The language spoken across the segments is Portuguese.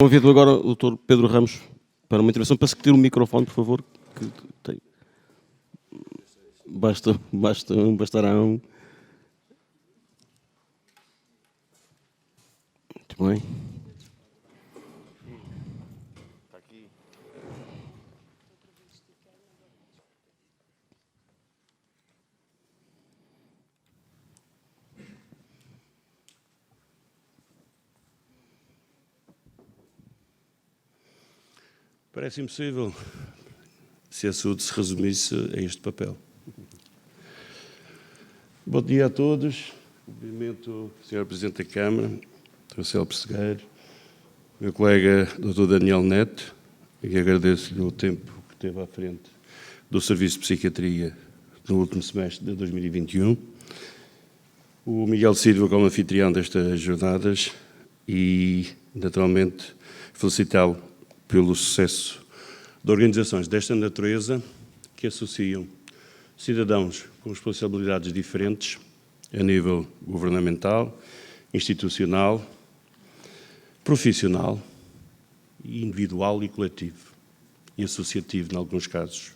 Convido agora o Dr. Pedro Ramos para uma intervenção. Para se retirar o microfone, por favor. Que tem... Bastará um. Muito bem. Parece impossível se a saúde se resumisse a este papel. Bom dia a todos. Cumprimento o Sr. Presidente da Câmara, Dr. Celso Pessegueiro, meu colega Dr. Daniel Neto, e agradeço-lhe o tempo que teve à frente do Serviço de Psiquiatria no último semestre de 2021. O Miguel Silva como anfitrião destas jornadas e, naturalmente, felicitá-lo pelo sucesso de organizações desta natureza que associam cidadãos com responsabilidades diferentes a nível governamental, institucional, profissional, individual e coletivo, e associativo, em alguns casos.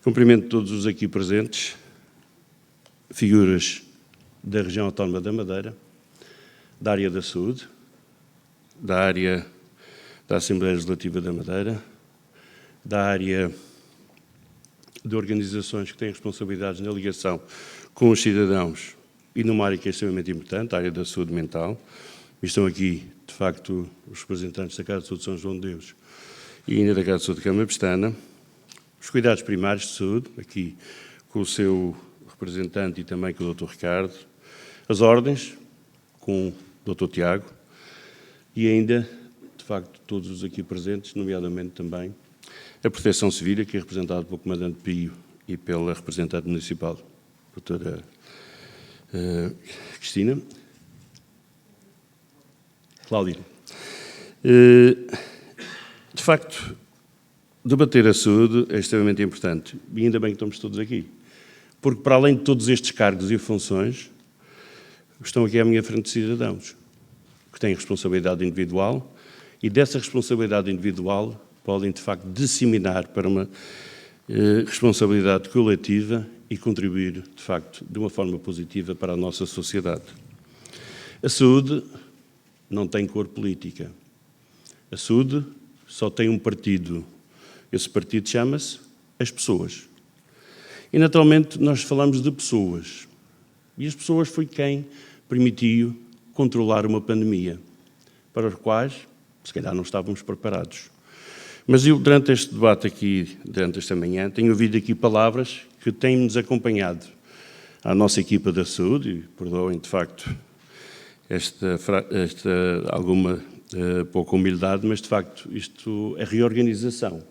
Cumprimento todos os aqui presentes, figuras da região autónoma da Madeira, da área da saúde, da área da Assembleia Legislativa da Madeira, da área de organizações que têm responsabilidades na ligação com os cidadãos e numa área que é extremamente importante, a área da saúde mental. E estão aqui, de facto, os representantes da Casa de Saúde de São João de Deus e ainda da Casa de Saúde de Câmara Pestana, os cuidados primários de saúde, aqui com o seu representante e também com o Dr. Ricardo, as ordens, com o Dr. Tiago e ainda, de facto, todos os aqui presentes, nomeadamente também a Proteção Civil, aqui representada pelo Comandante Pio e pela representante municipal, Doutora Cristina. Cláudia. De facto, debater a saúde é extremamente importante, e ainda bem que estamos todos aqui, porque para além de todos estes cargos e funções, estão aqui à minha frente cidadãos, que têm responsabilidade individual, e dessa responsabilidade individual podem, de facto, disseminar para uma responsabilidade coletiva e contribuir, de facto, de uma forma positiva para a nossa sociedade. A saúde não tem cor política. A saúde só tem um partido. Esse partido chama-se as pessoas. E, naturalmente, nós falamos de pessoas. E as pessoas foi quem permitiu controlar uma pandemia, para os quais, se calhar, não estávamos preparados. Mas eu, durante este debate aqui, durante esta manhã, tenho ouvido aqui palavras que têm-nos acompanhado à nossa equipa da saúde, e perdoem, de facto, esta alguma pouca humildade, mas, de facto, isto, a reorganização,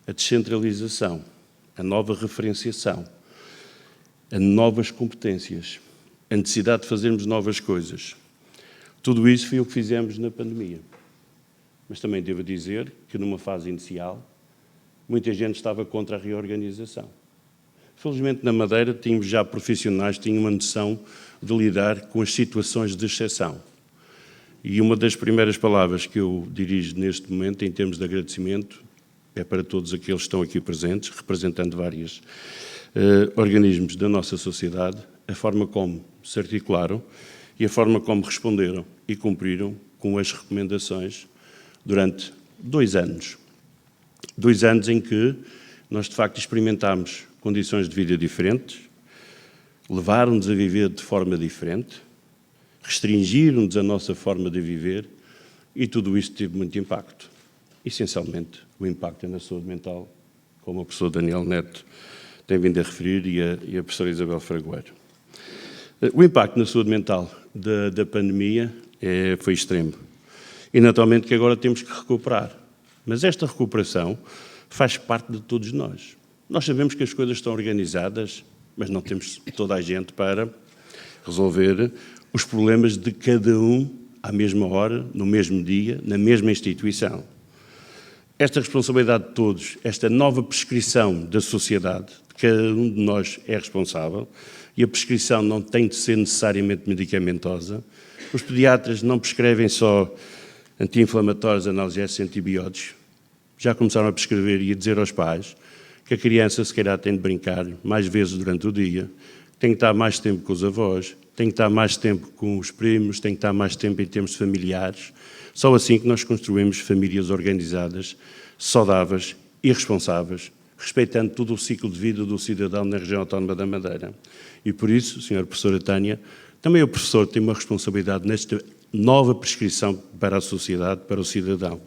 a descentralização, a nova referenciação, a novas competências, a necessidade de fazermos novas coisas. Tudo isso foi o que fizemos na pandemia. Mas também devo dizer que, numa fase inicial, muita gente estava contra a reorganização. Felizmente, na Madeira, tínhamos já profissionais que tinham uma noção de lidar com as situações de exceção. E uma das primeiras palavras que eu dirijo neste momento, em termos de agradecimento, é para todos aqueles que estão aqui presentes, representando vários organismos da nossa sociedade, a forma como se articularam e a forma como responderam e cumpriram com as recomendações durante 2 anos. 2 anos em que nós, de facto, experimentámos condições de vida diferentes, levaram-nos a viver de forma diferente, restringiram-nos a nossa forma de viver e tudo isso teve muito impacto. Essencialmente, o impacto é na saúde mental, como o professor Daniel Neto tem vindo a referir e a professora Isabel Fragoeiro. O impacto na saúde mental da pandemia foi extremo. E, naturalmente, que agora temos que recuperar. Mas esta recuperação faz parte de todos nós. Nós sabemos que as coisas estão organizadas, mas não temos toda a gente para resolver os problemas de cada um à mesma hora, no mesmo dia, na mesma instituição. Esta responsabilidade de todos, esta nova prescrição da sociedade, de cada um de nós é responsável, e a prescrição não tem de ser necessariamente medicamentosa. Os pediatras não prescrevem só anti-inflamatórios, analgésicos e antibióticos, já começaram a prescrever e a dizer aos pais que a criança, se calhar, tem de brincar mais vezes durante o dia, tem que estar mais tempo com os avós, tem que estar mais tempo com os primos, tem que estar mais tempo em termos familiares. Só assim que nós construímos famílias organizadas, saudáveis e responsáveis, respeitando todo o ciclo de vida do cidadão na região autónoma da Madeira. E por isso, Sra. Professora Tânia, também o professor tem uma responsabilidade nesta nova prescrição para a sociedade, para o cidadão.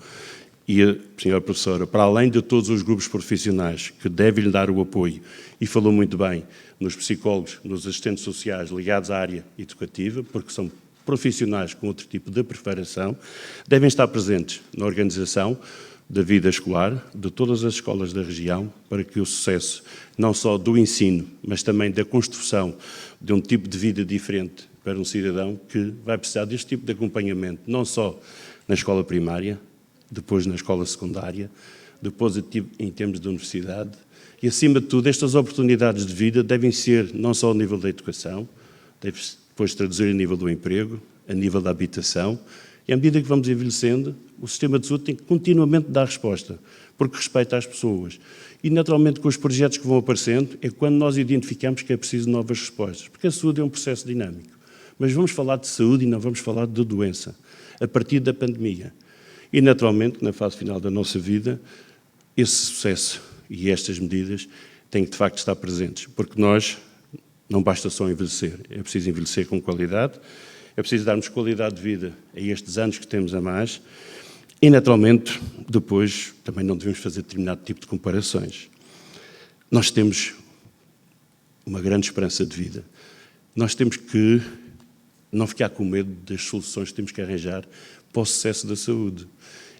E a Sra. Professora, para além de todos os grupos profissionais que devem lhe dar o apoio, e falou muito bem nos psicólogos, nos assistentes sociais ligados à área educativa, porque são profissionais com outro tipo de preparação, devem estar presentes na organização da vida escolar, de todas as escolas da região, para que o sucesso, não só do ensino, mas também da construção de um tipo de vida diferente para um cidadão que vai precisar deste tipo de acompanhamento, não só na escola primária, depois na escola secundária, depois em termos de universidade, e acima de tudo, estas oportunidades de vida devem ser não só ao nível da educação, deve-se depois traduzir a nível do emprego, a nível da habitação, e à medida que vamos envelhecendo, o sistema de saúde tem que continuamente dar resposta, porque respeita as pessoas. E, naturalmente, com os projetos que vão aparecendo, é quando nós identificamos que é preciso novas respostas, porque a saúde é um processo dinâmico. Mas vamos falar de saúde e não vamos falar de doença, a partir da pandemia. E, naturalmente, na fase final da nossa vida, esse sucesso e estas medidas têm que, de facto, estar presentes, porque nós não basta só envelhecer, é preciso envelhecer com qualidade, é preciso darmos qualidade de vida a estes anos que temos a mais e, naturalmente, depois também não devemos fazer determinado tipo de comparações. Nós temos uma grande esperança de vida. Nós temos que não ficar com medo das soluções que temos que arranjar para o sucesso da saúde.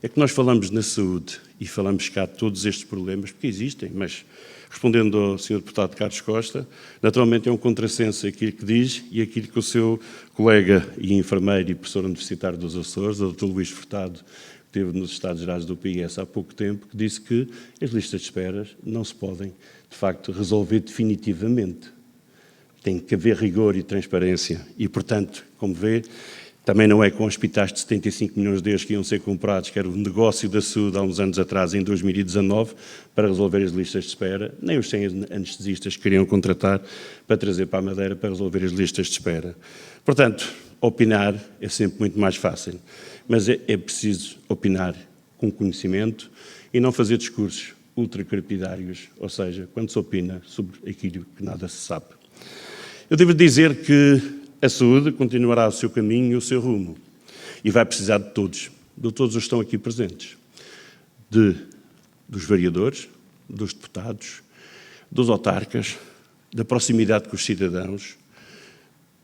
É que nós falamos na saúde e falamos cá de todos estes problemas, porque existem, mas, respondendo ao Sr. Deputado Carlos Costa, naturalmente é um contrassenso aquilo que diz e aquilo que o seu colega e enfermeiro e professor universitário dos Açores, o Dr. Luís Furtado, que esteve nos Estados Gerais do PS há pouco tempo, que disse que as listas de espera não se podem, de facto, resolver definitivamente. Tem que haver rigor e transparência e, portanto, como vê, também não é com hospitais de 75 milhões de euros que iam ser comprados, que era o negócio da saúde há uns anos atrás, em 2019, para resolver as listas de espera, nem os 100 anestesistas que queriam contratar para trazer para a Madeira para resolver as listas de espera. Portanto, opinar é sempre muito mais fácil, mas é preciso opinar com conhecimento e não fazer discursos ultracrepidários, ou seja, quando se opina sobre aquilo que nada se sabe. Eu devo dizer que a saúde continuará o seu caminho e o seu rumo e vai precisar de todos os que estão aqui presentes, dos vereadores, dos deputados, dos autarcas, da proximidade com os cidadãos.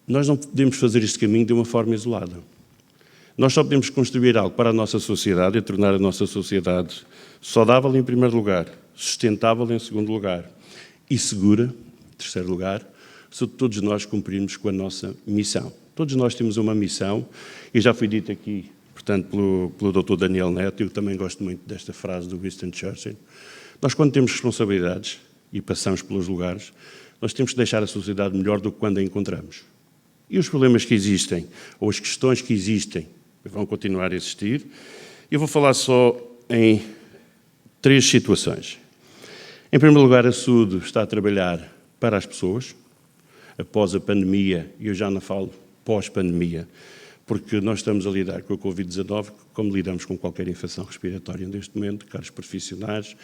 Nós não podemos fazer este caminho de uma forma isolada. Nós só podemos construir algo para a nossa sociedade e tornar a nossa sociedade saudável em primeiro lugar, sustentável em segundo lugar e segura em terceiro lugar, se todos nós cumprirmos com a nossa missão. Todos nós temos uma missão, e já foi dito aqui, portanto, pelo Dr. Daniel Neto, eu também gosto muito desta frase do Winston Churchill. Nós, quando temos responsabilidades e passamos pelos lugares, nós temos que deixar a sociedade melhor do que quando a encontramos. E os problemas que existem, ou as questões que existem, vão continuar a existir. Eu vou falar só em 3 situações. Em primeiro lugar, a saúde está a trabalhar para as pessoas, após a pandemia, e eu já não falo pós-pandemia, porque nós estamos a lidar com a Covid-19 como lidamos com qualquer infecção respiratória neste momento, caros profissionais,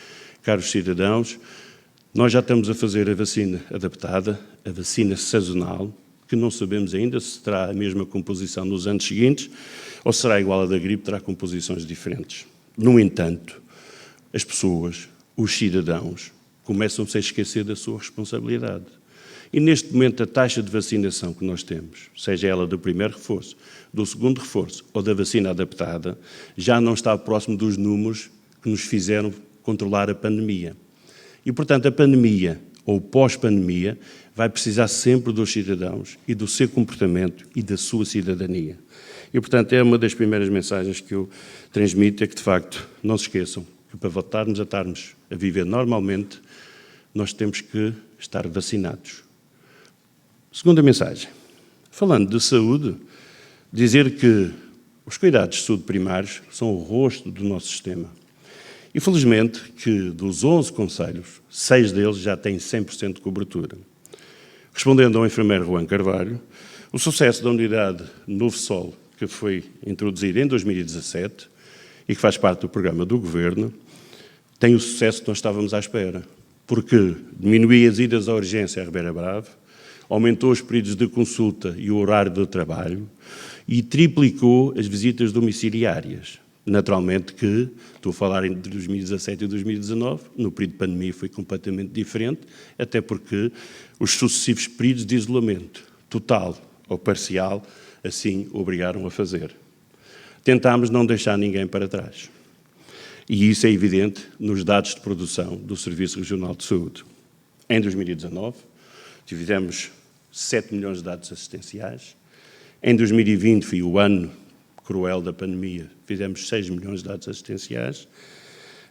caros cidadãos. Nós já estamos a fazer a vacina adaptada, a vacina sazonal, que não sabemos ainda se terá a mesma composição nos anos seguintes ou será igual à da gripe, terá composições diferentes. No entanto, as pessoas, os cidadãos, começam-se a esquecer da sua responsabilidade. E neste momento a taxa de vacinação que nós temos, seja ela do primeiro reforço, do segundo reforço ou da vacina adaptada, já não está próximo dos números que nos fizeram controlar a pandemia. E, portanto, a pandemia ou pós-pandemia vai precisar sempre dos cidadãos e do seu comportamento e da sua cidadania. E, portanto, é uma das primeiras mensagens que eu transmito, é que, de facto, não se esqueçam que para voltarmos a viver normalmente, nós temos que estar vacinados. Segunda mensagem. Falando de saúde, dizer que Os cuidados de saúde primários são o rosto do nosso sistema. E felizmente que dos 11 concelhos, 6 deles já têm 100% de cobertura. Respondendo ao enfermeiro Juan Carvalho, o sucesso da unidade Novo Sol, que foi introduzida em 2017 e que faz parte do programa do Governo, tem o sucesso que nós estávamos à espera, porque diminuiu as idas à urgência à Ribeira Brava, aumentou os períodos de consulta e o horário de trabalho e triplicou as visitas domiciliárias. Naturalmente que, estou a falar entre 2017 e 2019, no período de pandemia foi completamente diferente, até porque os sucessivos períodos de isolamento, total ou parcial, assim o obrigaram a fazer. Tentámos não deixar ninguém para trás. E isso é evidente nos dados de produção do Serviço Regional de Saúde. Em 2019, tivemos 7 milhões de dados assistenciais. Em 2020, foi o ano cruel da pandemia, fizemos 6 milhões de dados assistenciais.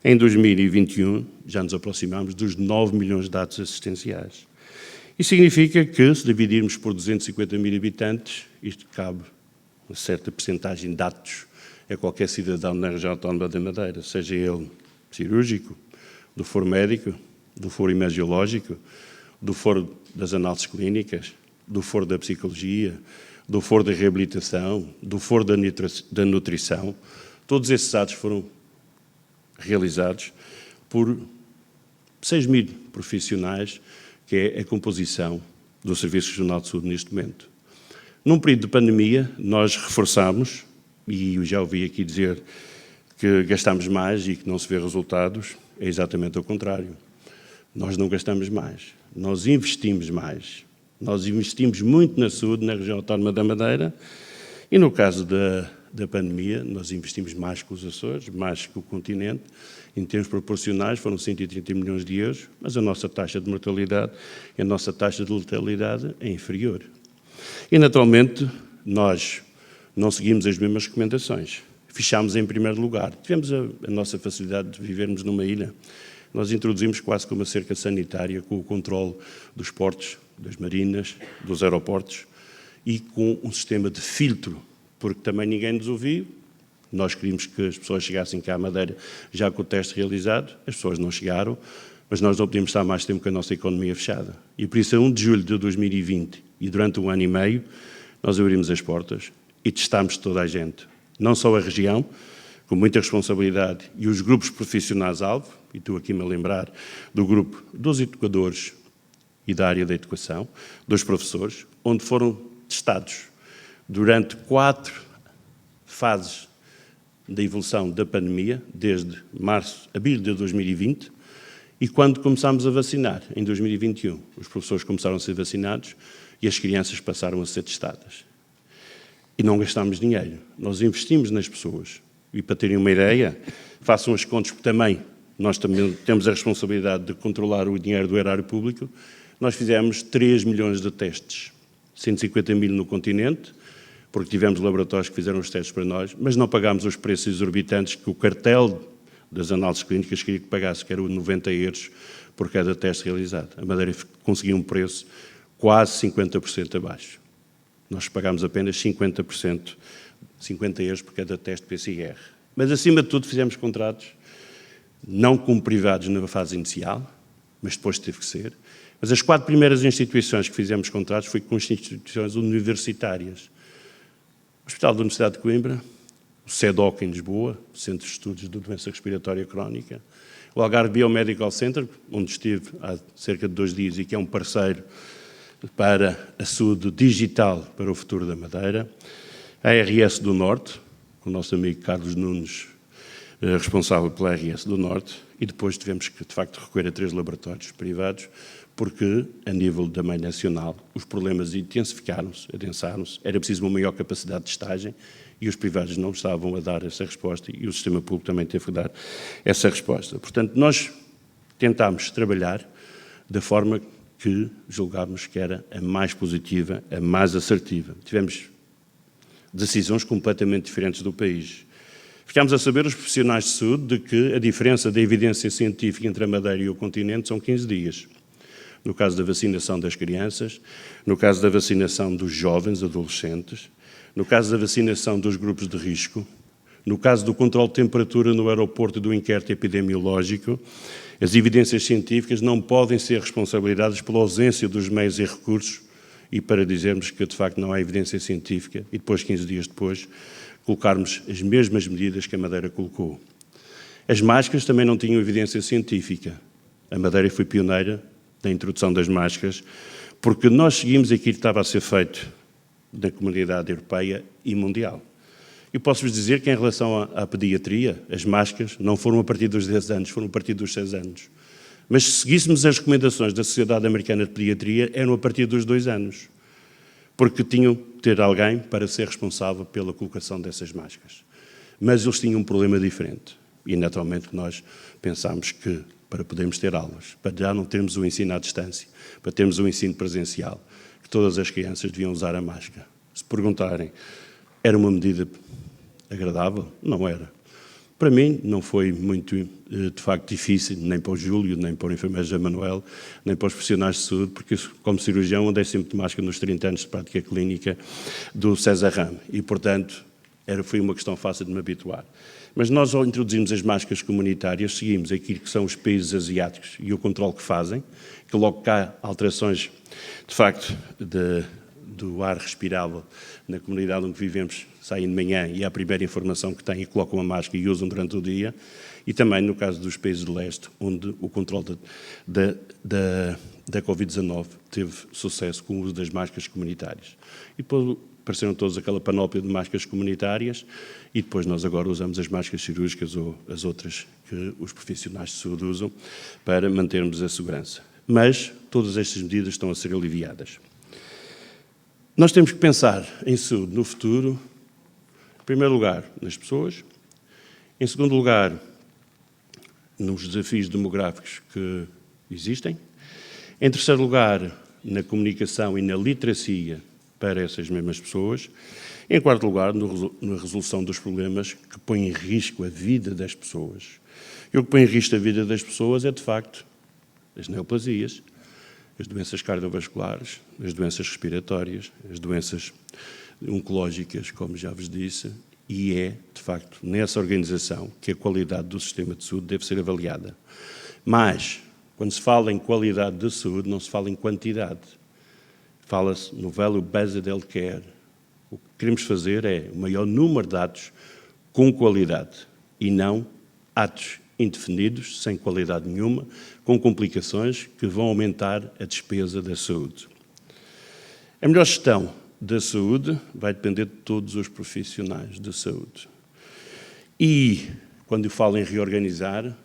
Em 2021, já nos aproximamos dos 9 milhões de dados assistenciais. Isso significa que, se dividirmos por 250 mil habitantes, isto cabe uma certa percentagem de dados a qualquer cidadão na região autónoma da Madeira, seja ele cirúrgico, do foro médico, do foro imagiológico, do foro das análises clínicas, do foro da psicologia, do foro da reabilitação, do foro da nutrição. Todos esses dados foram realizados por 6 mil profissionais, que é a composição do Serviço Regional de Saúde neste momento. Num período de pandemia, nós reforçámos, e eu já ouvi aqui dizer que gastamos mais e que não se vê resultados, é exatamente o contrário. Nós não gastamos mais, nós investimos mais. Nós investimos muito na saúde na região autónoma da Madeira e no caso da pandemia nós investimos mais que os Açores, mais que o continente. Em termos proporcionais foram 130 milhões de euros, mas a nossa taxa de mortalidade e a nossa taxa de letalidade é inferior. E naturalmente nós não seguimos as mesmas recomendações. Fichámos em primeiro lugar. Tivemos a nossa facilidade de vivermos numa ilha. Nós introduzimos quase como uma cerca sanitária com o controle dos portos, das marinas, dos aeroportos e com um sistema de filtro, porque também ninguém nos ouviu. Nós queríamos que as pessoas chegassem cá à Madeira já com o teste realizado, as pessoas não chegaram, mas nós não podíamos estar mais tempo com a nossa economia fechada. E por isso, a 1 de julho de 2020 e durante um ano e meio, nós abrimos as portas e testámos toda a gente, não só a região, com muita responsabilidade, e os grupos profissionais-alvo, e estou aqui-me a lembrar do grupo dos educadores e da área da educação, dos professores, onde foram testados durante 4 fases da evolução da pandemia, desde abril de 2020, e quando começámos a vacinar, em 2021, os professores começaram a ser vacinados e as crianças passaram a ser testadas. E não gastámos dinheiro, nós investimos nas pessoas. E para terem uma ideia, façam as contas, porque nós também temos a responsabilidade de controlar o dinheiro do erário público. Nós fizemos 3 milhões de testes, 150 mil no continente, porque tivemos laboratórios que fizeram os testes para nós, mas não pagámos os preços exorbitantes que o cartel das análises clínicas queria que pagasse, que eram 90 euros por cada teste realizado. A Madeira conseguiu um preço quase 50% abaixo. Nós pagámos apenas 50%, 50 euros por cada teste PCR. Mas, acima de tudo, fizemos contratos, não com privados na fase inicial, mas depois teve que ser. Mas as 4 primeiras instituições que fizemos contratos foi com instituições universitárias. O Hospital da Universidade de Coimbra, o CEDOC em Lisboa, Centro de Estudos de Doença Respiratória Crónica, o Algarve Biomedical Center, onde estive há cerca de 2 dias e que é um parceiro para a saúde digital para o futuro da Madeira, a RS do Norte, com o nosso amigo Carlos Nunes, responsável pela RS do Norte, e depois tivemos que, de facto, recorrer a 3 laboratórios privados, porque, a nível da meia nacional, os problemas intensificaram-se, adensaram-se, era preciso uma maior capacidade de testagem e os privados não estavam a dar essa resposta e o sistema público também teve que dar essa resposta. Portanto, nós tentámos trabalhar da forma que julgámos que era a mais positiva, a mais assertiva. Tivemos decisões completamente diferentes do país. Ficámos a saber, os profissionais de saúde, de que a diferença da evidência científica entre a Madeira e o continente são 15 dias. No caso da vacinação das crianças, no caso da vacinação dos jovens, adolescentes, no caso da vacinação dos grupos de risco, no caso do controle de temperatura no aeroporto e do inquérito epidemiológico, as evidências científicas não podem ser responsabilizadas pela ausência dos meios e recursos e para dizermos que, de facto, não há evidência científica e depois, 15 dias depois, colocarmos as mesmas medidas que a Madeira colocou. As máscaras também não tinham evidência científica. A Madeira foi pioneira na introdução das máscaras, porque nós seguimos aquilo que estava a ser feito na comunidade europeia e mundial. Eu posso-vos dizer que, em relação à pediatria, as máscaras não foram a partir dos 10 anos, foram a partir dos 6 anos. Mas se seguíssemos as recomendações da Sociedade Americana de Pediatria, eram a partir dos 2 anos, porque tinham que ter alguém para ser responsável pela colocação dessas máscaras. Mas eles tinham um problema diferente. E, naturalmente, nós pensámos que, para podermos ter aulas, para já não termos o ensino à distância, para termos o ensino presencial, que todas as crianças deviam usar a máscara. Se perguntarem, era uma medida agradável? Não era. Para mim, não foi muito, de facto, difícil, nem para o Júlio, nem para o enfermeiro José Manuel, nem para os profissionais de saúde, porque, como cirurgião, andei sempre de máscara nos 30 anos de prática clínica do César Rame. E, portanto, foi uma questão fácil de me habituar. Mas nós, ao introduzirmos as máscaras comunitárias, seguimos aquilo que são os países asiáticos e o controle que fazem, que logo cá alterações, de facto, do ar respirável na comunidade onde vivemos, saem de manhã e é a primeira informação que têm e colocam a máscara e usam durante o dia, e também no caso dos países de leste, onde o controle da Covid-19 teve sucesso com o uso das máscaras comunitárias. E depois apareceram todos aquela panóplia de máscaras comunitárias e depois nós agora usamos as máscaras cirúrgicas ou as outras que os profissionais de saúde usam para mantermos a segurança. Mas todas estas medidas estão a ser aliviadas. Nós temos que pensar em saúde no futuro, em primeiro lugar, nas pessoas, em segundo lugar, nos desafios demográficos que existem, em terceiro lugar, na comunicação e na literacia para essas mesmas pessoas, em quarto lugar, na resolução dos problemas que põem em risco a vida das pessoas. E o que põe em risco a vida das pessoas é, de facto, as neoplasias, as doenças cardiovasculares, as doenças respiratórias, as doenças oncológicas, como já vos disse, e é, de facto, nessa organização que a qualidade do sistema de saúde deve ser avaliada. Mas, quando se fala em qualidade de saúde, não se fala em quantidade. Fala-se no Value-Based Healthcare. O que queremos fazer é o maior número de atos com qualidade e não atos indefinidos, sem qualidade nenhuma, com complicações que vão aumentar a despesa da saúde. A melhor gestão da saúde vai depender de todos os profissionais da saúde. E, quando eu falo em reorganizar,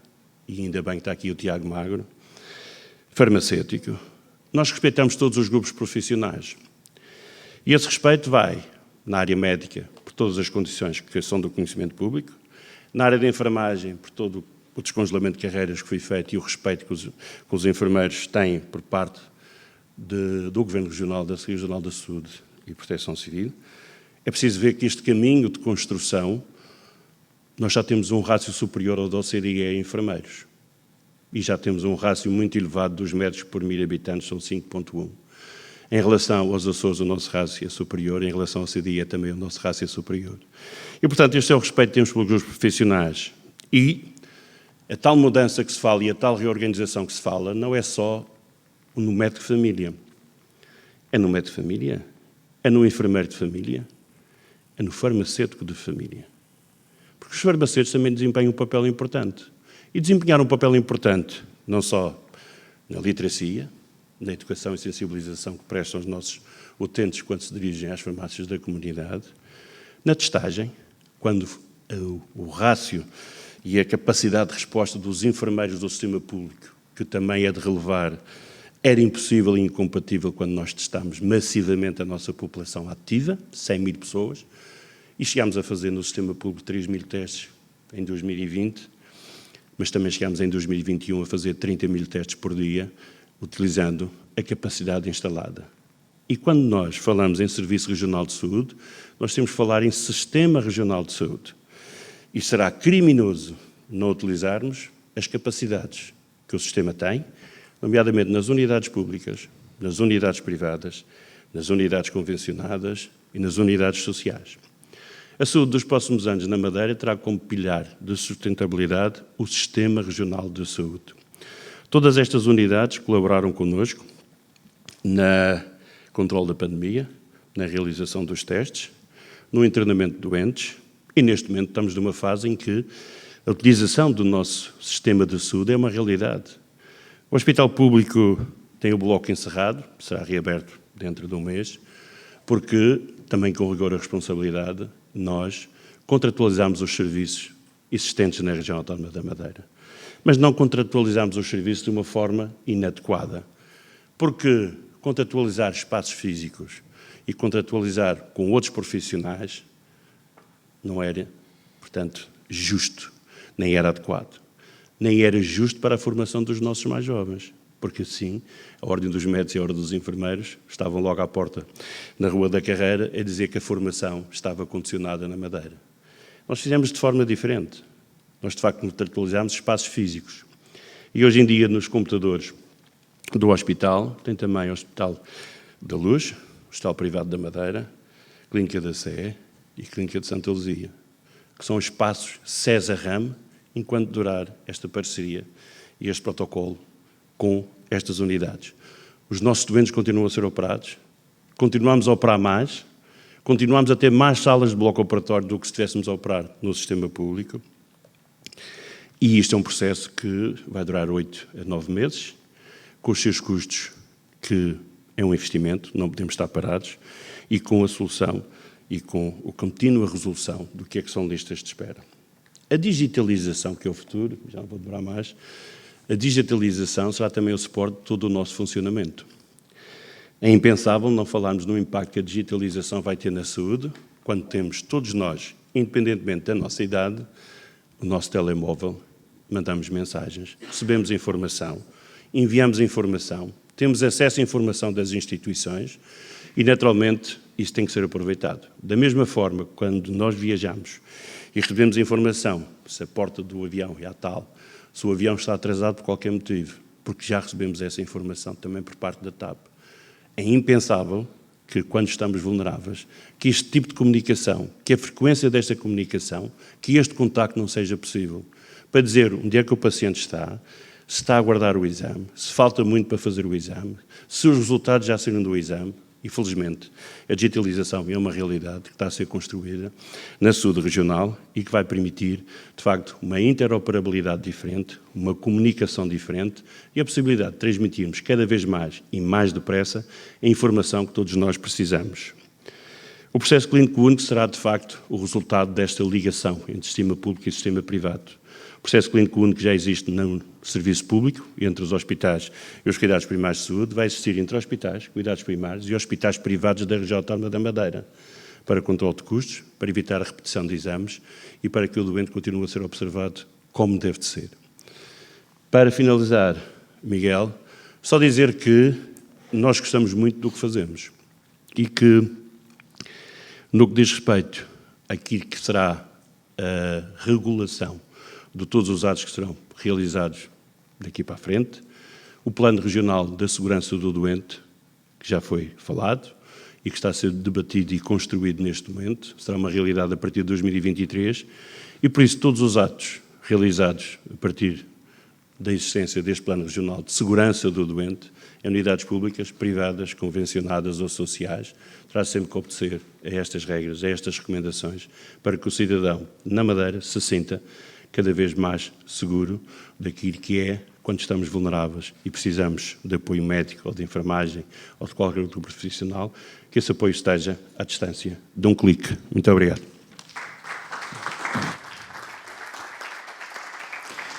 e ainda bem que está aqui o Tiago Magro, farmacêutico, nós respeitamos todos os grupos profissionais. E esse respeito vai na área médica, por todas as condições que são do conhecimento público, na área da enfermagem, por todo o descongelamento de carreiras que foi feito e o respeito que os enfermeiros têm por parte do Governo Regional, da Secretaria Regional da Saúde e Proteção Civil. É preciso ver que este caminho de construção, nós já temos um rácio superior ao da OCDE em enfermeiros. E já temos um rácio muito elevado dos médicos por 1000 habitantes, são 5,1. Em relação aos Açores, o nosso rácio é superior, em relação ao OCDE também o nosso rácio é superior. E, portanto, este é o respeito que temos pelos grupos profissionais. E a tal mudança que se fala e a tal reorganização que se fala não é só no médico de família. É no médico de família, é no enfermeiro de família, é no farmacêutico de família. Porque os farmacêuticos também desempenham um papel importante. E desempenharam um papel importante não só na literacia, na educação e sensibilização que prestam os nossos utentes quando se dirigem às farmácias da comunidade, na testagem, quando o rácio e a capacidade de resposta dos enfermeiros do sistema público, que também é de relevar, era impossível e incompatível quando nós testámos massivamente a nossa população ativa, 100 mil pessoas, e chegámos a fazer no sistema público 3 mil testes em 2020, mas também chegámos em 2021 a fazer 30 mil testes por dia, utilizando a capacidade instalada. E quando nós falamos em Serviço Regional de Saúde, nós temos que falar em Sistema Regional de Saúde. E será criminoso não utilizarmos as capacidades que o sistema tem, nomeadamente nas unidades públicas, nas unidades privadas, nas unidades convencionadas e nas unidades sociais. A saúde dos próximos anos na Madeira terá como pilar de sustentabilidade o Sistema Regional de Saúde. Todas estas unidades colaboraram connosco no controle da pandemia, na realização dos testes, no internamento de doentes e, neste momento, estamos numa fase em que a utilização do nosso sistema de saúde é uma realidade. O Hospital Público tem o bloco encerrado, será reaberto dentro de um mês, porque, também com rigor e responsabilidade, nós contratualizamos os serviços existentes na região autónoma da Madeira. Mas não contratualizamos os serviços de uma forma inadequada, porque contratualizar espaços físicos e contratualizar com outros profissionais não era, portanto, justo, nem era adequado. Nem era justo para a formação dos nossos mais jovens, porque assim a Ordem dos Médicos e a Ordem dos Enfermeiros estavam logo à porta, na Rua da Carreira, a dizer que a formação estava condicionada na Madeira. Nós fizemos de forma diferente. Nós, de facto, contratualizámos espaços físicos. E hoje em dia, nos computadores do hospital, tem também o Hospital da Luz, o Hospital Privado da Madeira, Clínica da Sé e Clínica de Santa Luzia, que são espaços César Rame, enquanto durar esta parceria e este protocolo com estas unidades. Os nossos doentes continuam a ser operados, continuamos a operar mais, continuamos a ter mais salas de bloco operatório do que se estivéssemos a operar no sistema público, e isto é um processo que vai durar 8 a 9 meses, com os seus custos, que é um investimento, não podemos estar parados, e com a solução e com a contínua resolução do que são listas de espera. A digitalização, que é o futuro, já não vou demorar mais, a digitalização será também o suporte de todo o nosso funcionamento. É impensável não falarmos no impacto que a digitalização vai ter na saúde, quando temos todos nós, independentemente da nossa idade, o nosso telemóvel, mandamos mensagens, recebemos informação, enviamos informação, temos acesso à informação das instituições e, naturalmente, isso tem que ser aproveitado. Da mesma forma, quando nós viajamos e recebemos informação, se a porta do avião é a tal, se o avião está atrasado por qualquer motivo, porque já recebemos essa informação também por parte da TAP. É impensável que, quando estamos vulneráveis, que este tipo de comunicação, que a frequência desta comunicação, que este contacto não seja possível, para dizer onde é que o paciente está, se está a aguardar o exame, se falta muito para fazer o exame, se os resultados já saíram do exame. E, felizmente, a digitalização é uma realidade que está a ser construída na saúde regional e que vai permitir, de facto, uma interoperabilidade diferente, uma comunicação diferente e a possibilidade de transmitirmos cada vez mais e mais depressa a informação que todos nós precisamos. O processo clínico único será, de facto, o resultado desta ligação entre sistema público e sistema privado. O processo clínico único já existe no serviço público, entre os hospitais e os cuidados primários de saúde, vai existir entre hospitais, cuidados primários e hospitais privados da região autónoma da Madeira, para controle de custos, para evitar a repetição de exames e para que o doente continue a ser observado como deve de ser. Para finalizar, Miguel, só dizer que nós gostamos muito do que fazemos e que, no que diz respeito àquilo que será a regulação de todos os atos que serão realizados daqui para a frente, o Plano Regional da Segurança do Doente, que já foi falado e que está a ser debatido e construído neste momento, será uma realidade a partir de 2023, e por isso todos os atos realizados a partir da existência deste Plano Regional de Segurança do Doente, em unidades públicas, privadas, convencionadas ou sociais, terá sempre que obedecer a estas regras, a estas recomendações, para que o cidadão na Madeira se sinta cada vez mais seguro daquilo que é quando estamos vulneráveis e precisamos de apoio médico ou de enfermagem ou de qualquer outro profissional, que esse apoio esteja à distância de um clique. Muito obrigado.